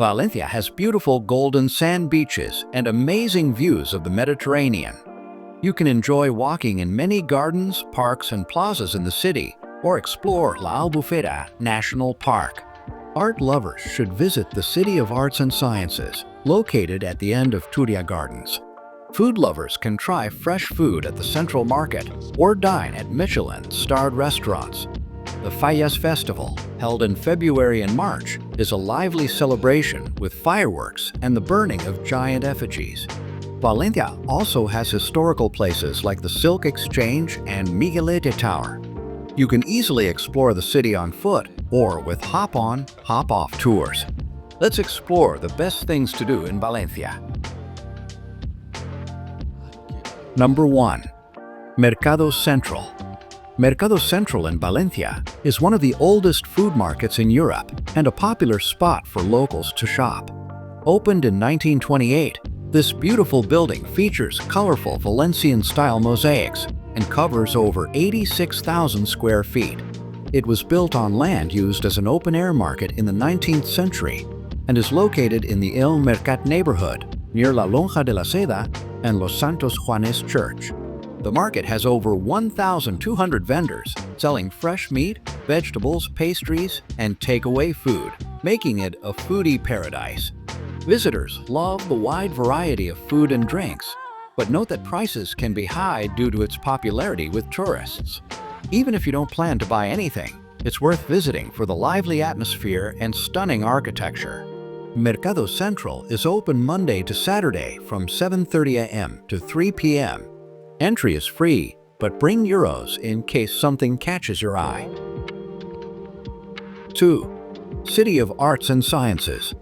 Valencia has beautiful golden sand beaches and amazing views of the Mediterranean. You can enjoy walking in many gardens, parks, and plazas in the city, or explore La Albufera National Park. Art lovers should visit the City of Arts and Sciences, located at the end of Turia Gardens. Food lovers can try fresh food at the Central Market or dine at Michelin-starred restaurants. The Fallas Festival, held in February and March, is a lively celebration with fireworks and the burning of giant effigies. Valencia also has historical places like the Silk Exchange and Miguelete Tower. You can easily explore the city on foot or with hop-on, hop-off tours. Let's explore the best things to do in Valencia. Number 1. Mercado Central. Mercado Central in Valencia is one of the oldest food markets in Europe and a popular spot for locals to shop. Opened in 1928, this beautiful building features colorful Valencian-style mosaics and covers over 86,000 square feet. It was built on land used as an open-air market in the 19th century and is located in the El Mercat neighborhood near La Lonja de la Seda and Los Santos Juanes Church. The market has over 1,200 vendors selling fresh meat, vegetables, pastries, and takeaway food, making it a foodie paradise. Visitors love the wide variety of food and drinks, but note that prices can be high due to its popularity with tourists. Even if you don't plan to buy anything, it's worth visiting for the lively atmosphere and stunning architecture. Mercado Central is open Monday to Saturday from 7:30 a.m. to 3 p.m. Entry is free, but bring euros in case something catches your eye. 2. City of Arts and Sciences.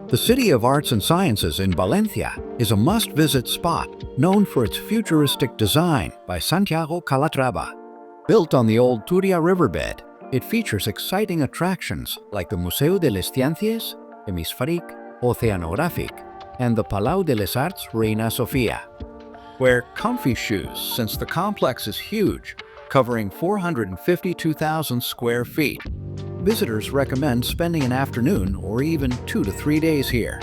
The City of Arts and Sciences in Valencia is a must-visit spot known for its futuristic design by Santiago Calatrava. Built on the old Turia riverbed, it features exciting attractions like the Museu de les Ciències, Hemisfèric, Oceanogràfic, and the Palau de les Arts Reina Sofia. Wear comfy shoes since the complex is huge, covering 452,000 square feet. Visitors recommend spending an afternoon or even 2 to 3 days here.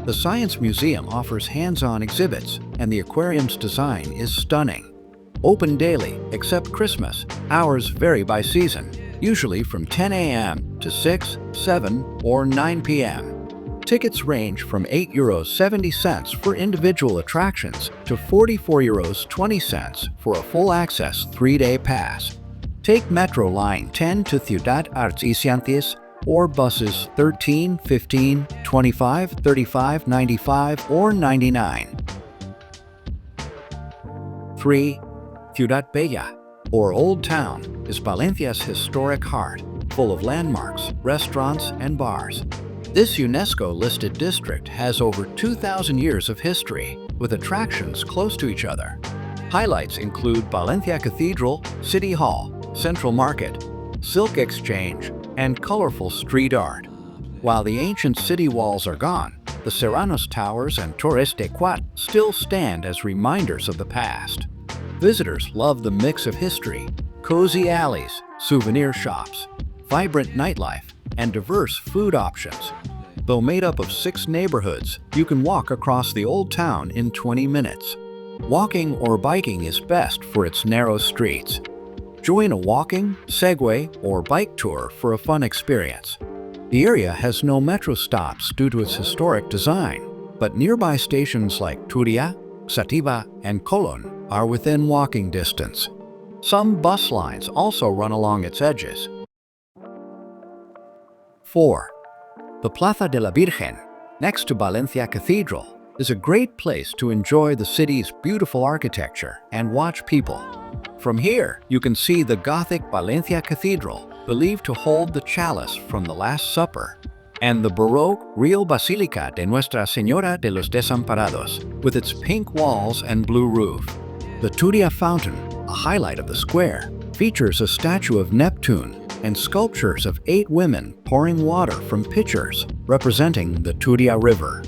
The Science Museum offers hands-on exhibits, and the aquarium's design is stunning. Open daily, except Christmas. Hours vary by season, usually from 10 a.m. to 6, 7, or 9 p.m. Tickets range from €8.70 for individual attractions to €44.20 for a full-access 3-day pass. Take Metro Line 10 to Ciudad Arts y Ciencias or buses 13, 15, 25, 35, 95, or 99. 3. Ciudad Bella, or Old Town, is Valencia's historic heart, full of landmarks, restaurants, and bars. This UNESCO-listed district has over 2,000 years of history, with attractions close to each other. Highlights include Valencia Cathedral, City Hall, Central Market, Silk Exchange, and colorful street art. While the ancient city walls are gone, the Serranos Towers and Torres de Quat still stand as reminders of the past. Visitors love the mix of history, cozy alleys, souvenir shops, vibrant nightlife, and diverse food options. Though made up of 6 neighborhoods, you can walk across the old town in 20 minutes. Walking or biking is best for its narrow streets. Join a walking, Segway, or bike tour for a fun experience. The area has no metro stops due to its historic design, but nearby stations like Turia, Sativa, and Colon are within walking distance. Some bus lines also run along its edges. 4. The Plaza de la Virgen, next to Valencia Cathedral, is a great place to enjoy the city's beautiful architecture and watch people. From here, you can see the Gothic Valencia Cathedral, believed to hold the chalice from the Last Supper, and the Baroque Real Basilica de Nuestra Señora de los Desamparados, with its pink walls and blue roof. The Turia Fountain, a highlight of the square, features a statue of Neptune and sculptures of 8 women pouring water from pitchers representing the Turia River.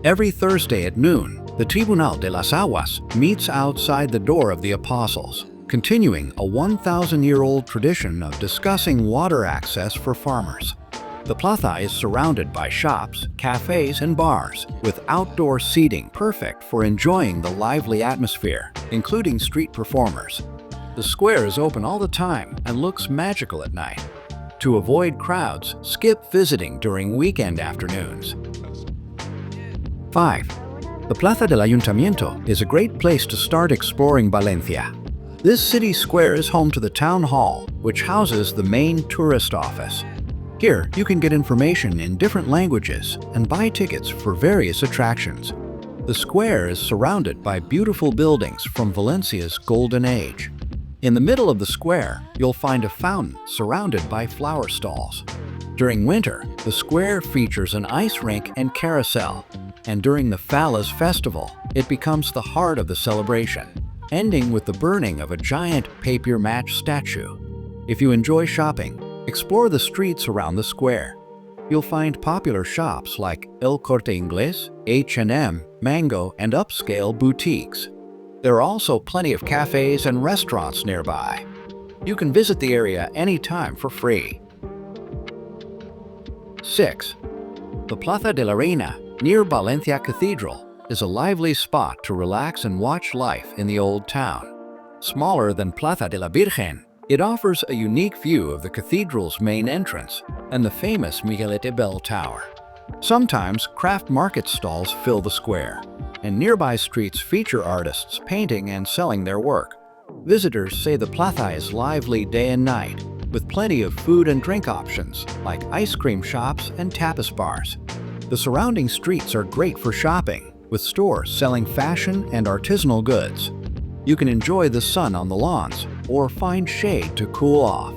Every Thursday at noon, the Tribunal de las Aguas meets outside the door of the Apostles, continuing a 1,000-year-old tradition of discussing water access for farmers. The plaza is surrounded by shops, cafes, and bars, with outdoor seating perfect for enjoying the lively atmosphere, including street performers. The square is open all the time and looks magical at night. To avoid crowds, skip visiting during weekend afternoons. 5. The Plaza del Ayuntamiento is a great place to start exploring Valencia. This city square is home to the town hall, which houses the main tourist office. Here, you can get information in different languages and buy tickets for various attractions. The square is surrounded by beautiful buildings from Valencia's golden age. In the middle of the square, you'll find a fountain surrounded by flower stalls. During winter, the square features an ice rink and carousel, and during the Fallas Festival, it becomes the heart of the celebration, ending with the burning of a giant papier-mâché statue. If you enjoy shopping, explore the streets around the square. You'll find popular shops like El Corte Inglés, H&M, Mango, and upscale boutiques. There are also plenty of cafes and restaurants nearby. You can visit the area anytime for free. 6. The Plaza de la Reina, near Valencia Cathedral, is a lively spot to relax and watch life in the old town. Smaller than Plaza de la Virgen, it offers a unique view of the cathedral's main entrance and the famous Miguelete bell tower. Sometimes craft market stalls fill the square, and nearby streets feature artists painting and selling their work. Visitors say the plaza is lively day and night, with plenty of food and drink options like ice cream shops and tapas bars. The surrounding streets are great for shopping, with stores selling fashion and artisanal goods. You can enjoy the sun on the lawns or find shade to cool off.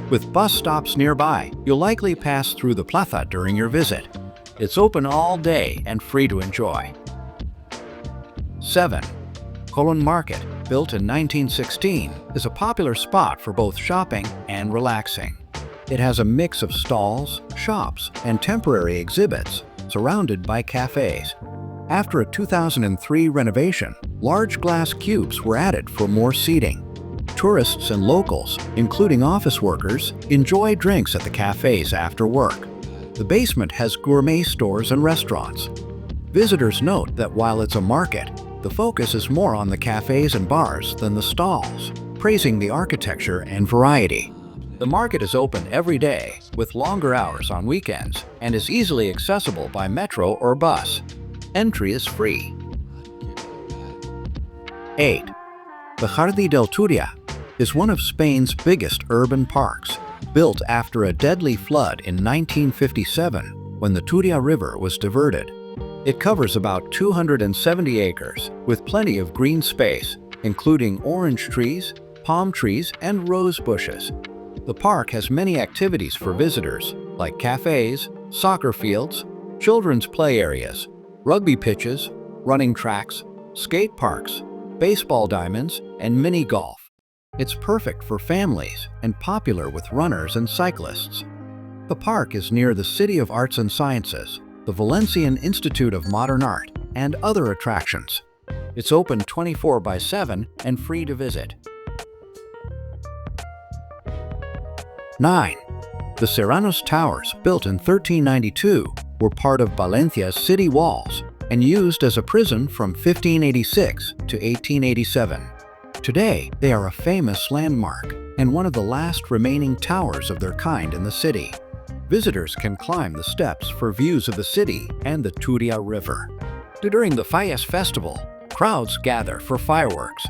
With bus stops nearby, you'll likely pass through the plaza during your visit. It's open all day and free to enjoy. 7. Colón Market, built in 1916, is a popular spot for both shopping and relaxing. It has a mix of stalls, shops, and temporary exhibits, surrounded by cafes. After a 2003 renovation, large glass cubes were added for more seating. Tourists and locals, including office workers, enjoy drinks at the cafes after work. The basement has gourmet stores and restaurants. Visitors note that while it's a market, the focus is more on the cafes and bars than the stalls, praising the architecture and variety. The market is open every day, with longer hours on weekends, and is easily accessible by metro or bus. Entry is free. 8. The Jardí del Turia is one of Spain's biggest urban parks, built after a deadly flood in 1957 when the Turia River was diverted. It covers about 270 acres, with plenty of green space, including orange trees, palm trees, and rose bushes. The park has many activities for visitors, like cafes, soccer fields, children's play areas, rugby pitches, running tracks, skate parks, baseball diamonds, and mini golf. It's perfect for families and popular with runners and cyclists. The park is near the City of Arts and Sciences, the Valencian Institute of Modern Art, and other attractions. It's open 24/7 and free to visit. 9. The Serranos Towers, built in 1392, were part of Valencia's city walls and used as a prison from 1586 to 1887. Today, they are a famous landmark and one of the last remaining towers of their kind in the city. Visitors can climb the steps for views of the city and the Turia River. During the Fallas Festival, crowds gather for fireworks.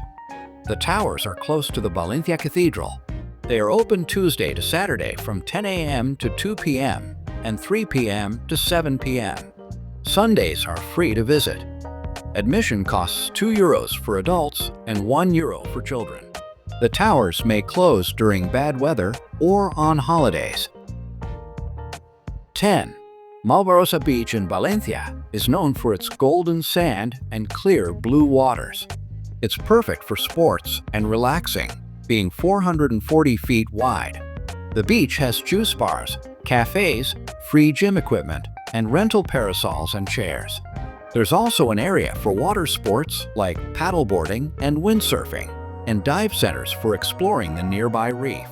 The towers are close to the Valencia Cathedral. They are open Tuesday to Saturday from 10 a.m. to 2 p.m. and 3 p.m. to 7 p.m. Sundays are free to visit. Admission costs €2 for adults and €1 for children. The towers may close during bad weather or on holidays. 10. Malvarrosa Beach in Valencia is known for its golden sand and clear blue waters. It's perfect for sports and relaxing, being 440 feet wide. The beach has juice bars, cafes, free gym equipment, and rental parasols and chairs. There's also an area for water sports like paddleboarding and windsurfing, and dive centers for exploring the nearby reef.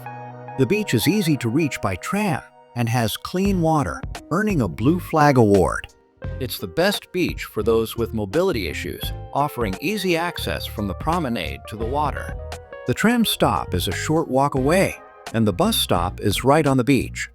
The beach is easy to reach by tram, and has clean water, earning a Blue Flag Award. It's the best beach for those with mobility issues, offering easy access from the promenade to the water. The tram stop is a short walk away, and the bus stop is right on the beach.